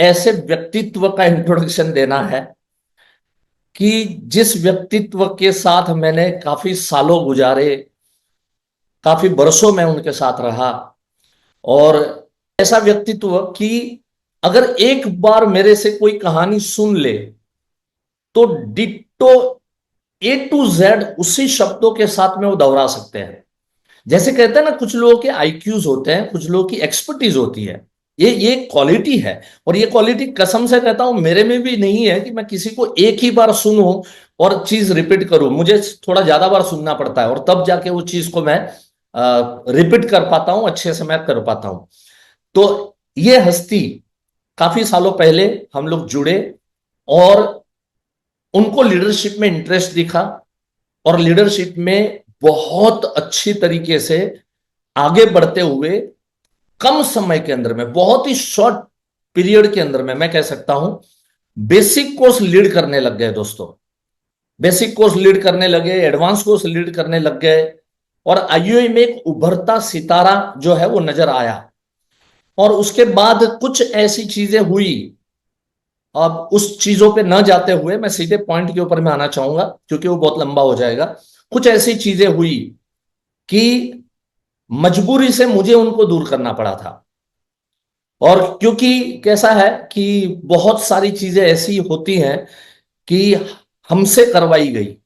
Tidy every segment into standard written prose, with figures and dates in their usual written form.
ऐसे व्यक्तित्व का इंट्रोडक्शन देना है कि जिस व्यक्तित्व के साथ मैंने काफी सालों गुजारे, काफी बरसों में उनके साथ रहा। और ऐसा व्यक्तित्व कि अगर एक बार मेरे से कोई कहानी सुन ले तो डिट्टो A to Z उसी शब्दों के साथ में वो दोहरा सकते हैं। जैसे कहते हैं ना, कुछ लोगों के आईक्यूज होते हैं, कुछ लोगों की एक्सपर्टीज होती है। ये क्वालिटी है। और ये क्वालिटी कसम से कहता हूं मेरे में भी नहीं है कि मैं किसी को एक ही बार सुनूं और चीज रिपीट करूं। मुझे थोड़ा ज्यादा बार सुनना पड़ता है और तब जाके वो चीज को मैं रिपीट कर पाता हूं, अच्छे से मैं कर पाता हूं। तो ये हस्ती काफी सालों पहले हम लोग जुड़े और उनको लीडरशिप में इंटरेस्ट दिखा और लीडरशिप में बहुत अच्छी तरीके से आगे बढ़ते हुए कम समय के अंदर में, बहुत ही शॉर्ट पीरियड के अंदर में, मैं कह सकता हूं बेसिक कोर्स लीड करने लग गए दोस्तों। बेसिक कोर्स लीड करने लगे, एडवांस कोर्स लीड करने लग गए और आईयूआई में एक उभरता सितारा जो है वो नजर आया। और उसके बाद कुछ ऐसी चीजें हुई। अब उस चीजों पे न जाते हुए मैं सीधे पॉइंट के ऊपर में आना चाहूंगा क्योंकि वो बहुत लंबा हो जाएगा। कुछ ऐसी चीजें हुई कि मजबूरी से मुझे उनको दूर करना पड़ा था। और क्योंकि कैसा है कि बहुत सारी चीजें ऐसी होती हैं कि हमसे करवाई गई।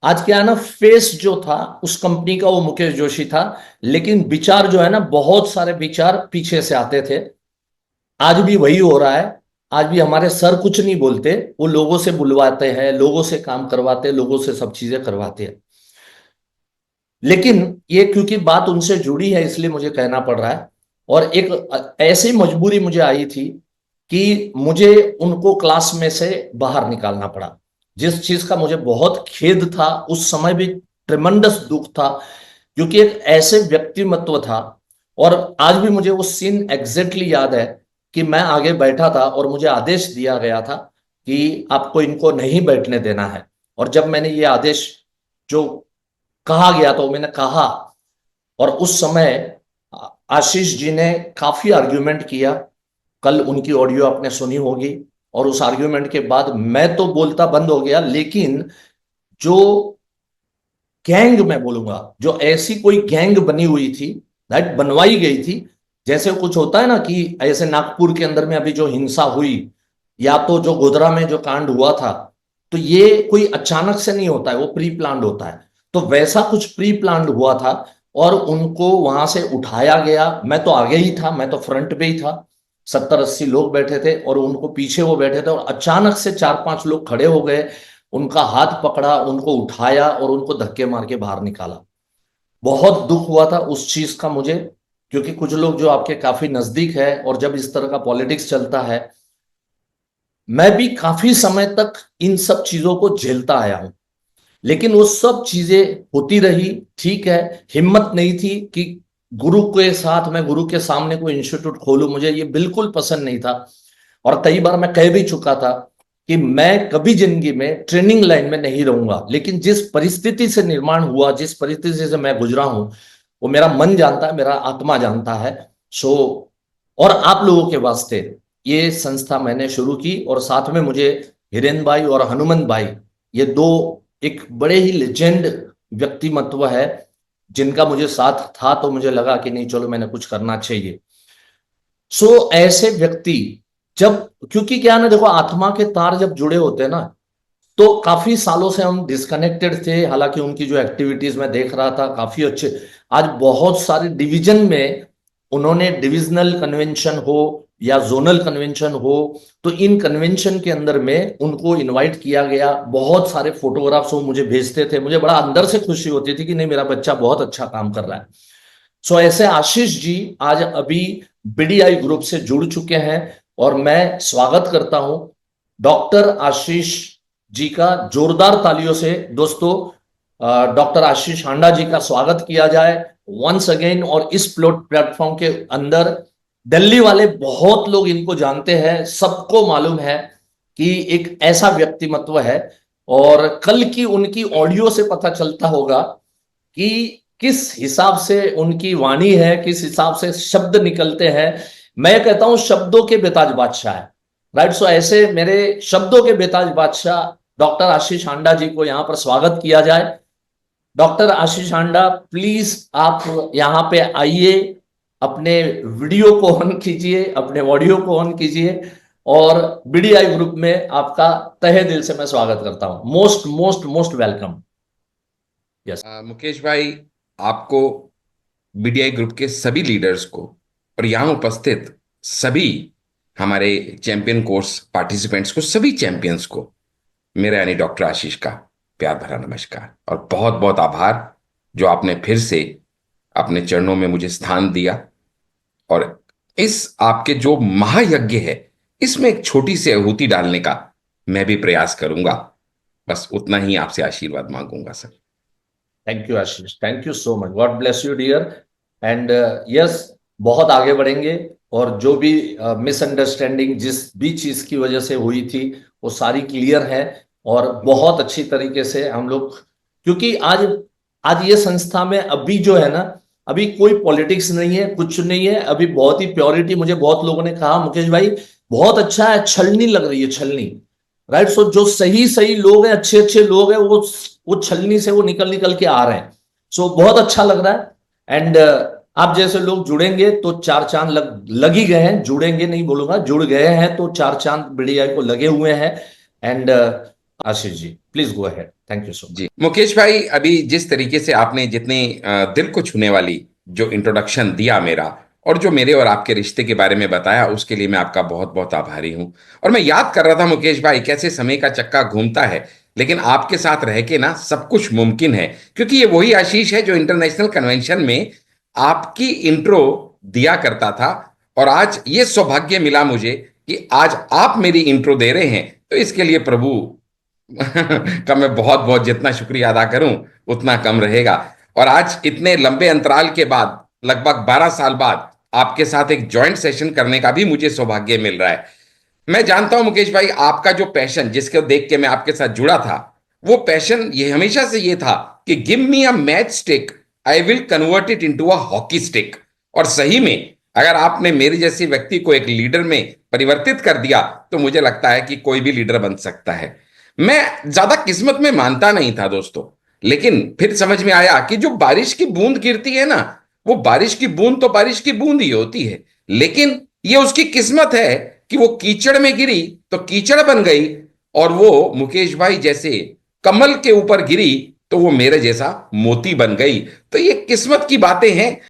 आज क्या है ना, फेस जो था उस कंपनी का वो मुकेश जोशी था, लेकिन विचार जो है ना, बहुत सारे विचार पीछे से आते थे। आज भी वही हो रहा है। आज भी हमारे सर कुछ नहीं बोलते, वो लोगों से बुलवाते हैं, लोगों से काम करवाते हैं, लोगों से सब चीजें करवाते हैं। लेकिन ये क्योंकि बात उनसे जुड़ी है इसलिए मुझे कहना पड़ रहा है। और एक ऐसी मजबूरी मुझे आई थी कि मुझे उनको क्लास में से बाहर निकालना पड़ा, जिस चीज का मुझे बहुत खेद था, उस समय भी ट्रेमेंडस दुख था, क्योंकि एक ऐसे व्यक्तिमत्व था। और आज भी मुझे वो सीन एग्जैक्टली याद है कि मैं आगे बैठा था और मुझे आदेश दिया गया था कि आपको इनको नहीं बैठने देना है। और जब मैंने ये आदेश जो कहा गया तो मैंने कहा। और उस समय आशीष जी ने काफी आर्ग्यूमेंट किया। कल उनकी ऑडियो आपने सुनी होगी। और उस आर्ग्यूमेंट के बाद मैं तो बोलता बंद हो गया, लेकिन जो गैंग, मैं बोलूंगा जो ऐसी कोई गैंग बनी हुई थी, राइट, बनवाई गई थी। जैसे कुछ होता है ना कि ऐसे नागपुर के अंदर में अभी जो हिंसा हुई, या तो जो गोधरा में जो कांड हुआ था, तो ये कोई अचानक से नहीं होता है, वो प्री प्लान्ड होता है। तो वैसा कुछ प्री प्लान्ड हुआ था और उनको वहां से उठाया गया। मैं तो आगे ही था, मैं तो फ्रंट पे ही था। 70-80 लोग बैठे थे और उनको पीछे वो बैठे थे और अचानक से 4-5 लोग खड़े हो गए, उनका हाथ पकड़ा, उनको उठाया और उनको धक्के मार के बाहर निकाला। बहुत दुख हुआ था उस चीज का मुझे, क्योंकि कुछ लोग जो आपके काफी नजदीक है और जब इस तरह का पॉलिटिक्स चलता है, मैं भी काफी समय तक इन सब चीजों को झेलता आया हूं। लेकिन वो सब चीजें होती रही, ठीक है। हिम्मत नहीं थी कि गुरु के साथ मैं गुरु के सामने कोई इंस्टीट्यूट खोलूं, मुझे ये बिल्कुल पसंद नहीं था। और कई बार मैं कह भी चुका था कि मैं कभी जिंदगी में ट्रेनिंग लाइन में नहीं रहूंगा। लेकिन जिस परिस्थिति से निर्माण हुआ, जिस परिस्थिति से मैं गुजरा हूं, वो मेरा मन जानता है, मेरा आत्मा जानता है। सो, और आप लोगों के वास्ते ये संस्था मैंने शुरू की और साथ में मुझे हिरेन भाई और हनुमंत भाई, ये दो एक बड़े ही लेजेंड व्यक्तिमत्व है जिनका मुझे साथ था। तो मुझे लगा कि नहीं, चलो मैंने कुछ करना चाहिए। सो ऐसे व्यक्ति जब, क्योंकि क्या ना, देखो आत्मा के तार जब जुड़े होते हैं ना, तो काफी सालों से हम डिस्कनेक्टेड थे। हालांकि उनकी जो एक्टिविटीज मैं देख रहा था काफी अच्छे। आज बहुत सारे डिवीजन में उन्होंने डिविजनल कन्वेंशन हो या जोनल कन्वेंशन हो, तो इन कन्वेंशन के अंदर में उनको इनवाइट किया गया। बहुत सारे फोटोग्राफ्स वो मुझे भेजते थे, मुझे बड़ा अंदर से खुशी होती थी कि नहीं, मेरा बच्चा बहुत अच्छा काम कर रहा है। सो ऐसे आशीष जी आज अभी बीडीआई ग्रुप से जुड़ चुके हैं और मैं स्वागत करता हूं डॉक्टर आशीष जी का। जोरदार तालियों से दोस्तों डॉक्टर आशीष हांडा जी का स्वागत किया जाए वंस अगेन। और इस प्लेटफॉर्म के अंदर दिल्ली वाले बहुत लोग इनको जानते हैं, सबको मालूम है कि एक ऐसा व्यक्तिमत्व है। और कल की उनकी ऑडियो से पता चलता होगा कि किस हिसाब से उनकी वाणी है, किस हिसाब से शब्द निकलते हैं। मैं कहता हूं शब्दों के बेताज बादशाह है। राइट। सो ऐसे मेरे शब्दों के बेताज बादशाह डॉक्टर आशीष हांडा जी को यहाँ पर स्वागत किया जाए। डॉक्टर आशीष हांडा, प्लीज आप यहाँ पे आइए, अपने वीडियो को ऑन कीजिए, अपने ऑडियो को ऑन कीजिए, और बीडीआई ग्रुप में आपका तहे दिल से मैं स्वागत करता हूं। Most most most welcome. Yes. Mukesh भाई, आपको, बीडीआई ग्रुप के सभी लीडर्स को और यहाँ उपस्थित सभी हमारे चैंपियन कोर्स पार्टिसिपेंट्स को, सभी चैंपियंस को मेरा यानी डॉक्टर आशीष का प्यार भरा नमस्कार और बहुत बहुत आभार जो आपने फिर से अपने चरणों में मुझे स्थान दिया। और इस आपके जो महायज्ञ है, इसमें एक छोटी सी आहुति डालने का मैं भी प्रयास करूंगा। बस उतना ही आपसे आशीर्वाद मांगूंगा sir. Thank you Ashish, thank you so much, god bless you dear. And yes, बहुत आगे बढ़ेंगे, और जो भी मिसअंडरस्टैंडिंग जिस भी चीज की वजह से हुई थी वो सारी क्लियर है, और बहुत अच्छी तरीके से हम लोग, क्योंकि आज आज ये संस्था में अभी जो है ना, अभी कोई पॉलिटिक्स नहीं है, कुछ नहीं है, अभी बहुत ही प्योरिटी। मुझे बहुत लोगों ने कहा मुकेश भाई बहुत अच्छा है, छलनी लग रही है, छलनी। राइट। सो जो सही सही लोग हैं, अच्छे अच्छे लोग हैं, वो छलनी से वो निकल निकल के आ रहे हैं। सो बहुत अच्छा लग रहा है। एंड आप जैसे लोग जुड़ेंगे तो चार चांद लग ही गए हैं, जुड़ेंगे नहीं बोलूंगा, जुड़ गए हैं तो चार चांद बीडीआई को लगे हुए हैं। And Ashish ji, please go ahead. Thank you so much. जी मुकेश भाई, अभी जिस तरीके से आपने जितनी दिल को छूने वाली जो इंट्रोडक्शन दिया मेरा, और जो मेरे और आपके रिश्ते के बारे में बताया, उसके लिए मैं आपका बहुत बहुत आभारी हूं। और मैं याद कर रहा था मुकेश भाई, कैसे समय का चक्का घूमता है, लेकिन आपके साथ रह के ना सब कुछ मुमकिन है, क्योंकि ये वही आशीष है जो इंटरनेशनल कन्वेंशन में आपकी इंट्रो दिया करता था। और आज ये सौभाग्य मिला मुझे कि आज आप मेरी इंट्रो दे रहे हैं, तो इसके लिए प्रभु का मैं बहुत बहुत जितना शुक्रिया अदा करूं उतना कम रहेगा। और आज इतने लंबे अंतराल के बाद, लगभग 12 साल बाद, आपके साथ एक जॉइंट सेशन करने का भी मुझे सौभाग्य मिल रहा है। मैं जानता हूं मुकेश भाई, आपका जो पैशन जिसको देख के मैं आपके साथ जुड़ा था, वो पैशन ये हमेशा से ये था कि give me a match stick, I will convert it into a hockey stick. और सही में अगर आपने मेरे जैसे व्यक्ति को एक लीडर में परिवर्तित कर दिया, तो मुझे लगता है कि कोई भी लीडर बन सकता है। मैं ज्यादा किस्मत में मानता नहीं था दोस्तों, लेकिन फिर समझ में आया कि जो बारिश की बूंद गिरती है ना, वो बारिश की बूंद तो बारिश की बूंद ही होती है, लेकिन ये उसकी किस्मत है कि वो कीचड़ में गिरी तो कीचड़ बन गई, और वो मुकेश भाई जैसे कमल के ऊपर गिरी तो वो मेरे जैसा मोती बन गई। तो ये किस्मत की बातें हैं।